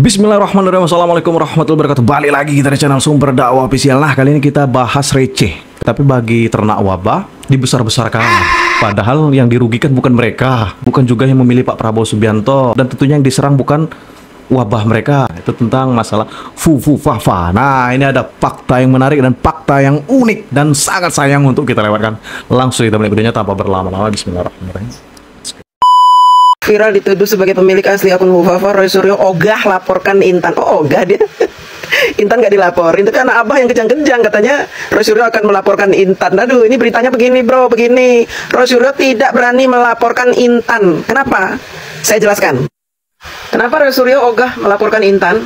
Bismillahirrahmanirrahim. Assalamualaikum warahmatullahi wabarakatuh. Balik lagi kita di channel Sumber Dakwah Official. Nah, kali ini kita bahas receh, tapi bagi ternak wabah dibesar-besarkan. Padahal yang dirugikan bukan mereka, bukan juga yang memilih Pak Prabowo Subianto, dan tentunya yang diserang bukan wabah mereka. Itu tentang masalah Fufufafa. Nah, ini ada fakta yang menarik dan fakta yang unik dan sangat sayang untuk kita lewatkan. Langsung kita mulai videonya tanpa berlama-lama. Bismillahirrahmanirrahim. Viral dituduh sebagai pemilik asli akun Fufufafa, Roy Suryo ogah laporkan Intan. Oh, ogah dia. Intan nggak dilaporin, itu karena abah yang kejang-kejang. Katanya Roy Suryo akan melaporkan Intan. Aduh, ini beritanya begini bro, begini. Roy Suryo tidak berani melaporkan Intan. Kenapa? Saya jelaskan. Kenapa Roy Suryo ogah melaporkan Intan?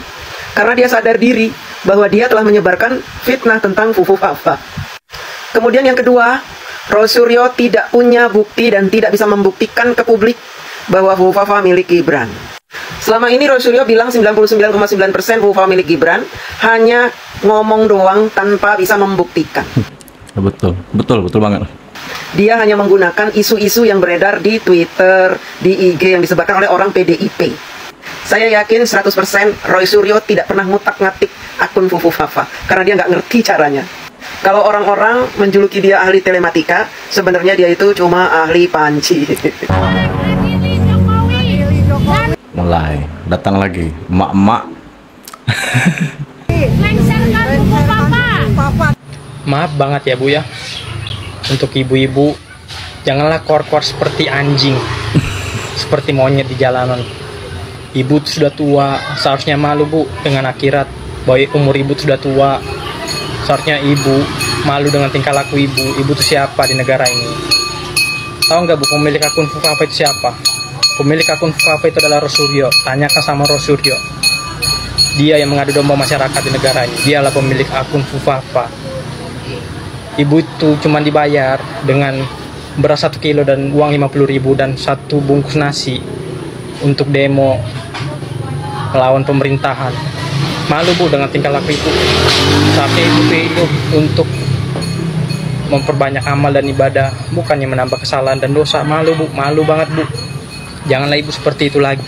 Karena dia sadar diri bahwa dia telah menyebarkan fitnah tentang Fufufafa. Kemudian yang kedua, Roy Suryo tidak punya bukti dan tidak bisa membuktikan ke publik bahwa Fufufafa milik Gibran. Selama ini Roy Suryo bilang 99,9% Fufufafa milik Gibran, hanya ngomong doang tanpa bisa membuktikan. Betul banget. Dia hanya menggunakan isu-isu yang beredar di Twitter, di IG yang disebarkan oleh orang PDIP. Saya yakin 100% Roy Suryo tidak pernah ngutak-ngatik akun Fufufafa, karena dia nggak ngerti caranya. Kalau orang-orang menjuluki dia ahli telematika, sebenarnya dia itu cuma ahli panci. Mulai datang lagi emak-emak. Maaf banget ya Bu ya, untuk ibu-ibu janganlah kor-kor seperti anjing, seperti monyet di jalanan. Ibu sudah tua, seharusnya malu Bu dengan akhirat. Bahwa umur ibu sudah tua, seharusnya ibu malu dengan tingkah laku ibu. Ibu itu siapa di negara ini? Tahu nggak Bu, pemilik akun Fufufafa itu siapa? Pemilik akun Fufufafa itu adalah Roy Suryo. Tanyakan sama Roy Suryo. Dia yang mengadu domba masyarakat di negara ini. Dialah pemilik akun Fufufafa. Ibu itu cuma dibayar dengan beras 1 kilo dan uang 50.000 dan 1 bungkus nasi untuk demo melawan pemerintahan. Malu Bu dengan tingkah laku itu. Tapi ibu hidup untuk memperbanyak amal dan ibadah, bukannya menambah kesalahan dan dosa. Malu Bu, malu banget Bu. Janganlah ibu seperti itu lagi.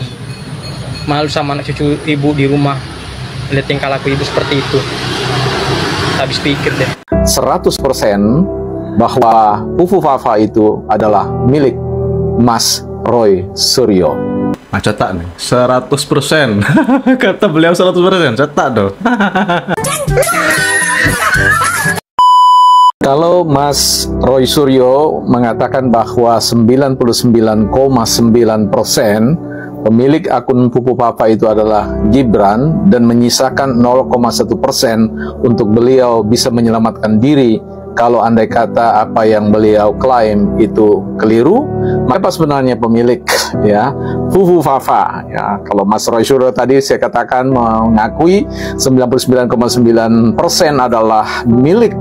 Malu sama anak cucu ibu di rumah lihat tingkah laku ibu seperti itu. Habis pikir deh. 100% bahwa Fufufafa itu adalah milik Mas Roy Suryo. Nah, cetak nih 100%. Kata beliau 100%. Cetak dong. Kalau Mas Roy Suryo mengatakan bahwa 99,9% pemilik akun Fufufafa itu adalah Gibran dan menyisakan 0,1% untuk beliau bisa menyelamatkan diri kalau andai kata apa yang beliau klaim itu keliru, maka sebenarnya pemilik ya Fufufafa ya. Kalau Mas Roy Suryo tadi saya katakan mengakui 99,9% adalah milik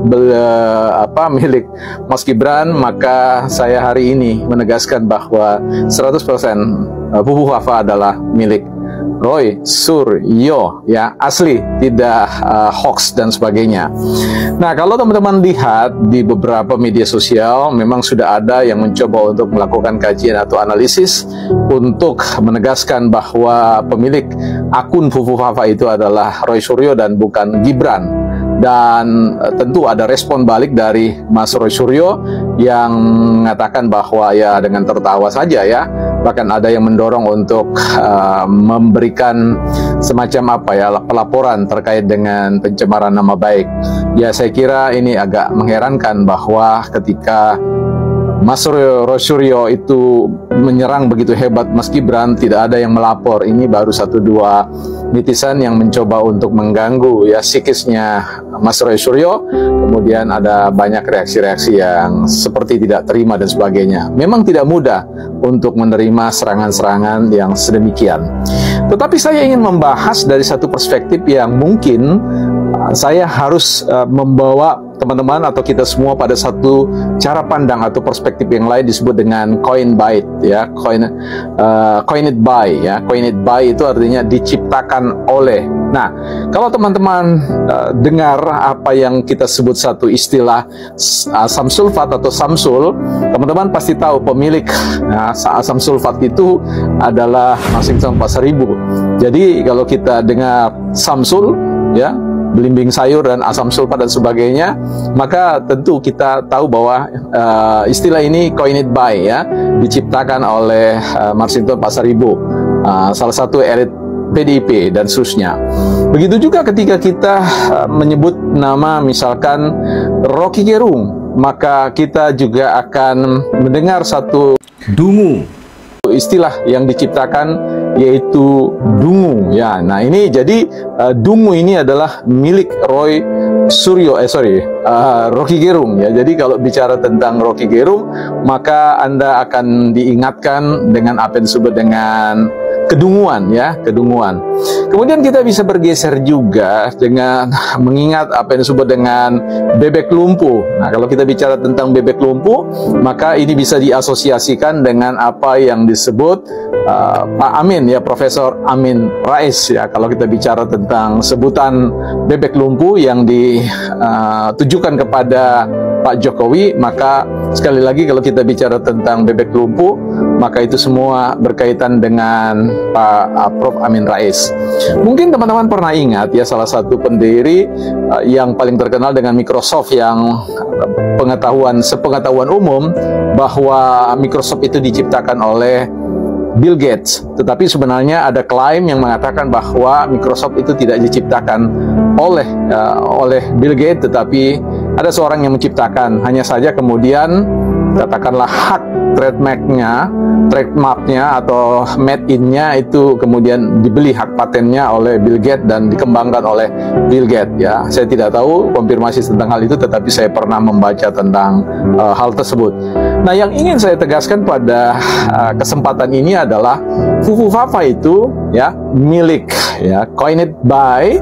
milik Mas Gibran, maka saya hari ini menegaskan bahwa 100% Fufufafa adalah milik Roy Suryo ya, asli, tidak hoax dan sebagainya. Nah, kalau teman-teman lihat di beberapa media sosial memang sudah ada yang mencoba untuk melakukan kajian atau analisis untuk menegaskan bahwa pemilik akun Fufufafa itu adalah Roy Suryo dan bukan Gibran. Dan tentu ada respon balik dari Mas Roy Suryo yang mengatakan bahwa ya dengan tertawa saja ya. Bahkan ada yang mendorong untuk memberikan semacam pelaporan terkait dengan pencemaran nama baik. Ya, saya kira ini agak mengherankan bahwa ketika Mas Roy Suryo itu menyerang begitu hebat Mas Gibran, tidak ada yang melapor. Ini baru 1-2 netizen yang mencoba untuk mengganggu ya psikisnya Mas Roy Suryo. Kemudian ada banyak reaksi-reaksi yang seperti tidak terima dan sebagainya. Memang tidak mudah untuk menerima serangan-serangan yang sedemikian. Tetapi saya ingin membahas dari satu perspektif yang mungkin saya harus membawa teman-teman atau kita semua pada satu cara pandang atau perspektif yang lain disebut dengan coined ya, coined by ya. Coined by itu artinya diciptakan oleh. Nah, kalau teman-teman dengar apa yang kita sebut satu istilah asam sulfat atau samsul, teman-teman pasti tahu pemilik asam sulfat itu adalah Marsington Pasaribu. Jadi kalau kita dengar samsul ya, belimbing sayur dan asam sulfat dan sebagainya, maka tentu kita tahu bahwa istilah ini coined by ya, diciptakan oleh Marsington Pasaribu, salah satu elit PDIP dan seterusnya. Begitu juga ketika kita menyebut nama misalkan Rocky Gerung, maka kita juga akan mendengar satu Dungu. istilah yang diciptakan yaitu dungu ya. Nah ini jadi dungu ini adalah milik Rocky Gerung ya. Jadi kalau bicara tentang Rocky Gerung, maka Anda akan diingatkan dengan apa yang disebut dengan kedunguan ya, kedunguan. Kemudian kita bisa bergeser juga dengan mengingat apa yang disebut dengan bebek lumpuh. Nah, kalau kita bicara tentang bebek lumpuh, maka ini bisa diasosiasikan dengan apa yang disebut Pak Amin ya, Profesor Amin Rais ya. Kalau kita bicara tentang sebutan bebek lumpuh yang ditujukan kepada Pak Jokowi, maka sekali lagi kalau kita bicara tentang bebek lumpuh, maka itu semua berkaitan dengan Pak Prof Amin Rais. Mungkin teman-teman pernah ingat ya, salah satu pendiri yang paling terkenal dengan Microsoft yang sepengetahuan umum bahwa Microsoft itu diciptakan oleh Bill Gates, tetapi sebenarnya ada klaim yang mengatakan bahwa Microsoft itu tidak diciptakan oleh Bill Gates, tetapi ada seorang yang menciptakan. Hanya saja kemudian katakanlah hak trademarknya atau made in-nya itu kemudian dibeli hak patennya oleh Bill Gates dan dikembangkan oleh Bill Gates ya. Saya tidak tahu konfirmasi tentang hal itu, tetapi saya pernah membaca tentang hal tersebut. Nah, yang ingin saya tegaskan pada kesempatan ini adalah Fufu Fafa itu ya milik ya, coined by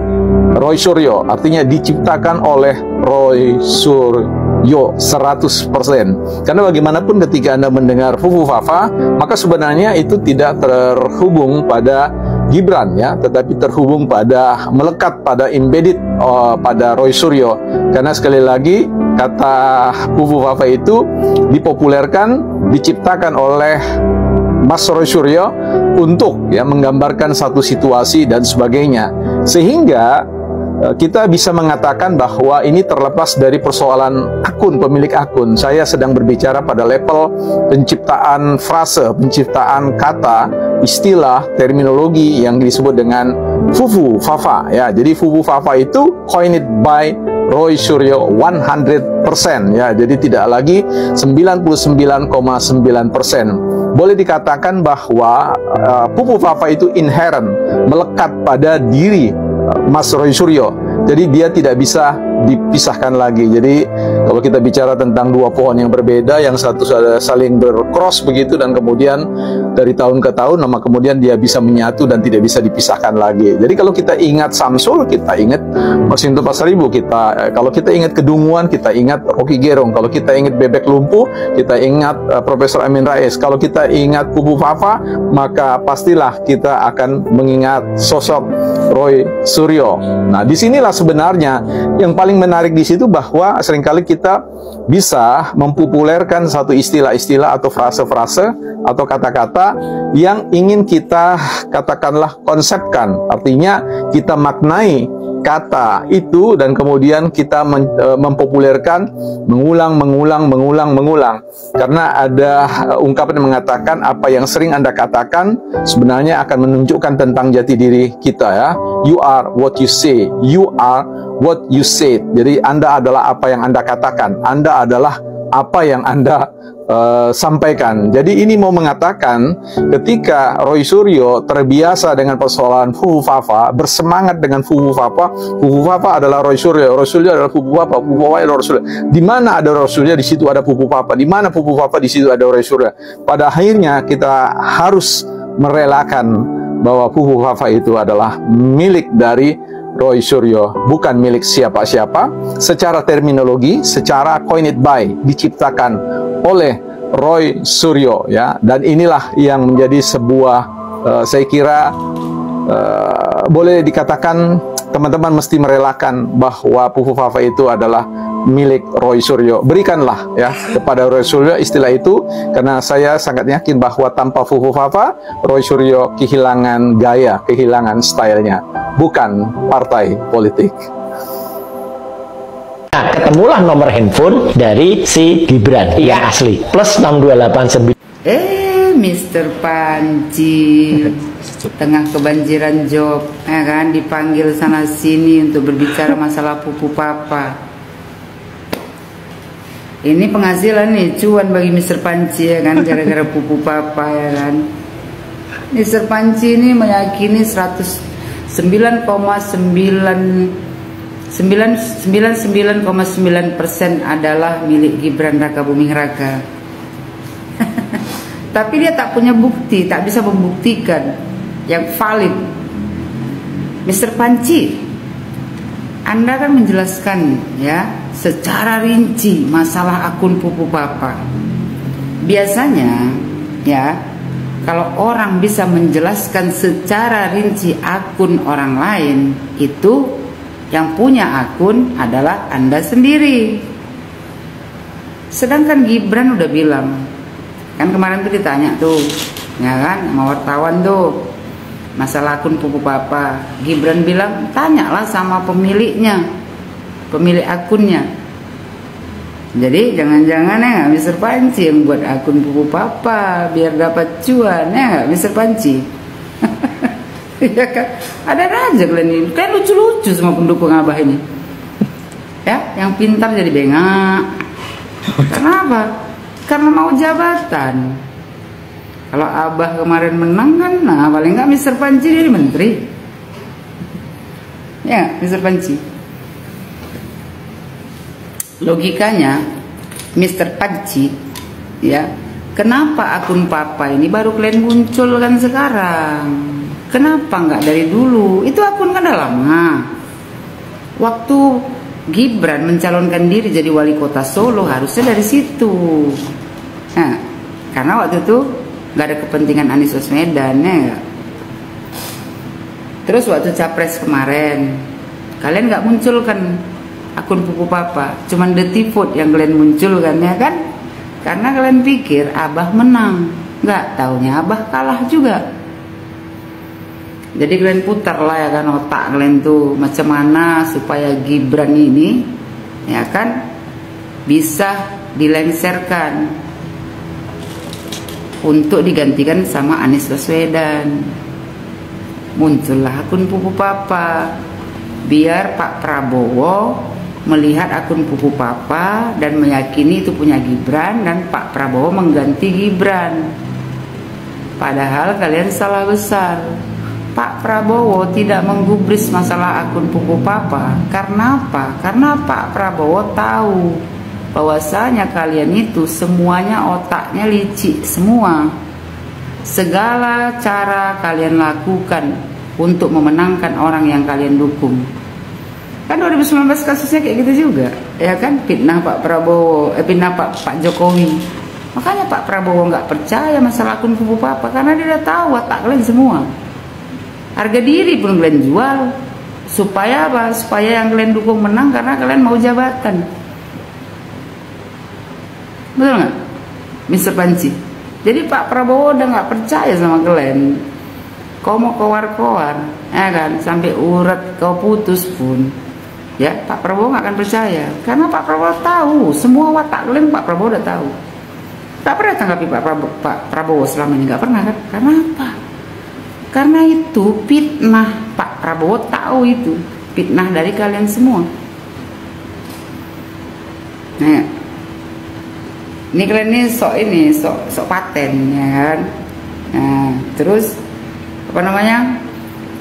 Roy Suryo, artinya diciptakan oleh Roy Suryo 100%. Karena bagaimanapun ketika Anda mendengar Fufu Fafa, maka sebenarnya itu tidak terhubung pada Gibran ya, tetapi terhubung pada, melekat pada, embedded pada Roy Suryo. Karena sekali lagi kata Fufu Fafa itu dipopulerkan, diciptakan oleh Mas Roy Suryo untuk ya menggambarkan satu situasi dan sebagainya, sehingga kita bisa mengatakan bahwa ini terlepas dari persoalan akun, pemilik akun. Saya sedang berbicara pada level penciptaan frase, penciptaan kata, istilah, terminologi yang disebut dengan Fufu Fafa ya. Jadi Fufu Fafa itu coined by Roy Suryo 100% ya. Jadi tidak lagi 99,9%. Boleh dikatakan bahwa Fufu Fafa itu inherent, melekat pada diri Mas Roy Suryo. Jadi dia tidak bisa dipisahkan lagi. Jadi kalau kita bicara tentang dua pohon yang berbeda, yang satu saling bercross begitu, dan kemudian dari tahun ke tahun, nama kemudian dia bisa menyatu dan tidak bisa dipisahkan lagi. Jadi kalau kita ingat Samsul, kita ingat Marsington Pasaribu. Kalau kita ingat kedunguan, kita ingat Rocky Gerung. Kalau kita ingat bebek lumpuh, kita ingat Profesor Amin Rais. Kalau kita ingat Fufu Fafa, maka pastilah kita akan mengingat sosok Roy Suryo. Nah, disinilah sebenarnya yang paling menarik di situ, bahwa seringkali kita bisa mempopulerkan satu istilah-istilah atau frase-frase atau kata-kata yang ingin kita katakanlah konsepkan. Artinya kita maknai kata itu dan kemudian kita mempopulerkan, mengulang. Karena ada ungkapan yang mengatakan apa yang sering Anda katakan sebenarnya akan menunjukkan tentang jati diri kita ya. You are what you say. You are what you said. Jadi Anda adalah apa yang Anda katakan. Anda adalah apa yang Anda sampaikan. Jadi ini mau mengatakan ketika Roy Suryo terbiasa dengan persoalan Fufu Fafa, bersemangat dengan Fufu Fafa adalah Roy Suryo, Roy Suryo adalah Fufu Fafa adalah Roy Suryo. Di mana ada Roy Suryo, di situ ada Fufu Fafa. Di mana Fufu Fafa, di situ ada Roy Suryo. Pada akhirnya kita harus merelakan bahwa Fufu Fafa itu adalah milik dari Roy Suryo bukan milik siapa-siapa. Secara terminologi, secara coined by, diciptakan oleh Roy Suryo, ya. Dan inilah yang menjadi sebuah saya kira boleh dikatakan teman-teman mesti merelakan bahwa Fufu Fafa itu adalah milik Roy Suryo. Berikanlah ya kepada Roy Suryo istilah itu, karena saya sangat yakin bahwa tanpa Fufu Fafa, Roy Suryo kehilangan gaya, kehilangan stylenya, bukan partai politik. Nah, ketemulah nomor handphone dari si Gibran yang asli, plus 6289. Mr. Panji tengah kebanjiran job, ya kan, dipanggil sana sini untuk berbicara masalah Fufu Papa. Ini penghasilan nih, cuan bagi Mr. Panji, ya kan, gara-gara Fufu Papa, ya kan. Mr. Panji ini meyakini 99,9% adalah milik Gibran Rakabuming Raka. Tapi dia tak punya bukti, tak bisa membuktikan yang valid. Mr. Panji, Anda kan menjelaskan ya secara rinci masalah akun Fufu Papa. Biasanya ya, kalau orang bisa menjelaskan secara rinci akun orang lain, itu yang punya akun adalah Anda sendiri. Sedangkan Gibran udah bilang, kan kemarin tuh ditanya tuh, ya kan, sama wartawan tuh, masalah akun Fufu Papa. Gibran bilang, tanyalah sama pemiliknya, pemilik akunnya. Jadi jangan-jangan ya nggak Mr. Panji yang buat akun Fufu Papa biar dapat cuan, ya nggak Mr. Panji? Ya kan, ada aja kalian ini, kan lucu-lucu semua pendukung Abah ini. Ya, yang pintar jadi bengak. Kenapa? Karena mau jabatan. Kalau Abah kemarin menang kan, nah paling nggak Mr. Panji jadi menteri. Ya, Mr. Panji. Logikanya, Mr. Panji, ya, kenapa akun Papa ini baru kalian munculkan sekarang? Kenapa nggak dari dulu? Itu akun kan udah lama. Waktu Gibran mencalonkan diri jadi wali kota Solo harusnya dari situ. Nah, karena waktu itu nggak ada kepentingan Anies Baswedan, ya. Terus waktu capres kemarin, kalian nggak munculkan akun Fufu Papa, cuman Detik Vote yang kalian munculkan, ya kan? Karena kalian pikir Abah menang, nggak taunya Abah kalah juga. Jadi kalian putar lah, ya kan, otak kalian tuh macam mana supaya Gibran ini, ya kan, bisa dilengserkan untuk digantikan sama Anies Baswedan. Muncullah akun Fufu Papa biar Pak Prabowo melihat akun Fufu Papa dan meyakini itu punya Gibran, dan Pak Prabowo mengganti Gibran. Padahal kalian salah besar. Pak Prabowo tidak menggubris masalah akun Fufu Papa. Karena apa? Karena Pak Prabowo tahu bahwasanya kalian itu semuanya otaknya licik semua. Segala cara kalian lakukan untuk memenangkan orang yang kalian dukung. Kan 2019 kasusnya kayak gitu juga, ya kan, fitnah Pak Prabowo, fitnah Pak Jokowi. Makanya Pak Prabowo nggak percaya masalah akun Fufu Papa, karena dia udah tahu otak kalian semua. Harga diri pun kalian jual. Supaya apa? Supaya yang kalian dukung menang karena kalian mau jabatan. Betul nggak, Mr. Panji? Jadi Pak Prabowo udah nggak percaya sama kalian. Kau mau kowar-kowar, ya kan, sampai urat kau putus pun, ya Pak Prabowo nggak akan percaya. Karena Pak Prabowo tahu semua watak kalian. Pak Prabowo udah tahu. Tak pernah tanggapi Pak Prabowo selama ini, nggak pernah kan? Karena apa? Karena itu fitnah. Pak Prabowo tahu itu fitnah dari kalian semua. Nah, ini kalian ini sok paten, ya kan. Nah, terus apa namanya?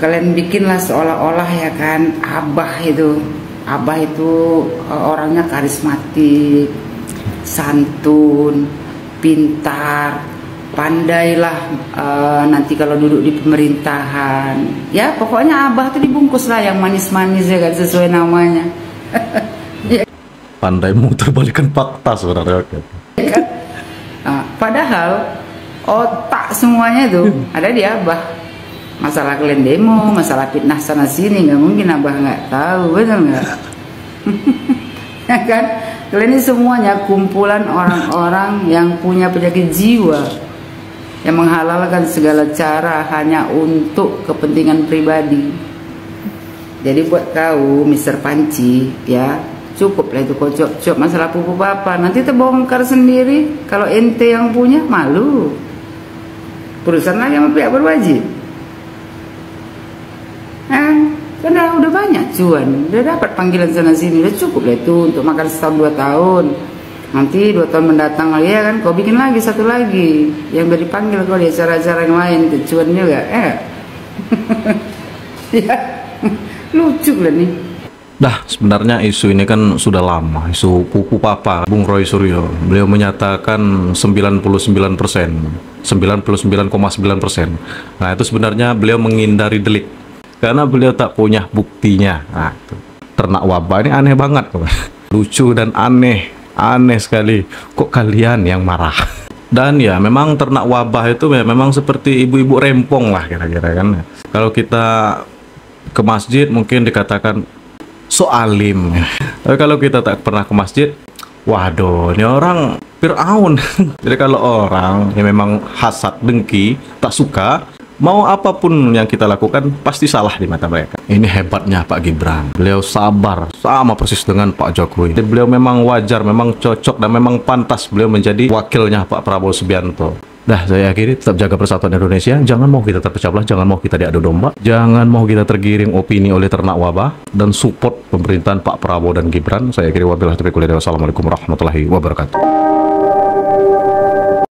Kalian bikinlah seolah-olah, ya kan, Abah itu orangnya karismatik, santun, pintar, pandailah nanti kalau duduk di pemerintahan. Ya pokoknya abah tuh dibungkus lah yang manis-manis ya kan, sesuai namanya. Pandai muterbalikan fakta sebenarnya. Kan? Nah, padahal otak semuanya itu ada di abah. Masalah kalian demo, masalah fitnah sana sini, nggak mungkin abah nggak tahu, betul nggak? Ya kan? Kalian ini semuanya kumpulan orang-orang yang punya penyakit jiwa, yang menghalalkan segala cara hanya untuk kepentingan pribadi. Jadi buat kau, Mr. Panci, ya cukup lah itu kocok-cok masalah pupu papa. Nanti terbongkar sendiri. Kalau ente yang punya, malu. Perusahaan lagi sama pihak berwajib. Kan udah banyak cuan, udah dapat panggilan sana sini, udah cukup lah itu untuk makan setahun 2 tahun. Nanti 2 tahun mendatang lagi ya kan, kau bikin lagi satu lagi yang udah dipanggil kau di acara-acara yang lain, itu cuan juga. Ya, lucu lah nih. Dah, sebenarnya isu ini kan sudah lama, isu pupu papa Bung Roy Suryo. Beliau menyatakan 99%, 99,9%. Nah, itu sebenarnya beliau menghindari delik karena beliau tak punya buktinya. Nah, itu. Ternak wabah ini aneh banget, lucu dan aneh sekali. Kok kalian yang marah? Dan ya, memang ternak wabah itu memang seperti ibu-ibu rempong lah kira-kira kan. Kalau kita ke masjid mungkin dikatakan so alim. Tapi kalau kita tak pernah ke masjid, waduh, ini orang Fir'aun. Jadi kalau orang yang memang hasad, dengki, tak suka, mau apapun yang kita lakukan pasti salah di mata mereka. Ini hebatnya Pak Gibran. Beliau sabar, sama persis dengan Pak Jokowi. Jadi beliau memang wajar, memang cocok, dan memang pantas beliau menjadi wakilnya Pak Prabowo Subianto. Dah, saya akhiri, tetap jaga persatuan Indonesia. Jangan mau kita terpecah belah, jangan mau kita diadu domba, jangan mau kita tergiring opini oleh ternak wabah, dan support pemerintahan Pak Prabowo dan Gibran. Saya akhiri, wabillahi taufiq wal hidayah. Wassalamualaikum warahmatullahi wabarakatuh.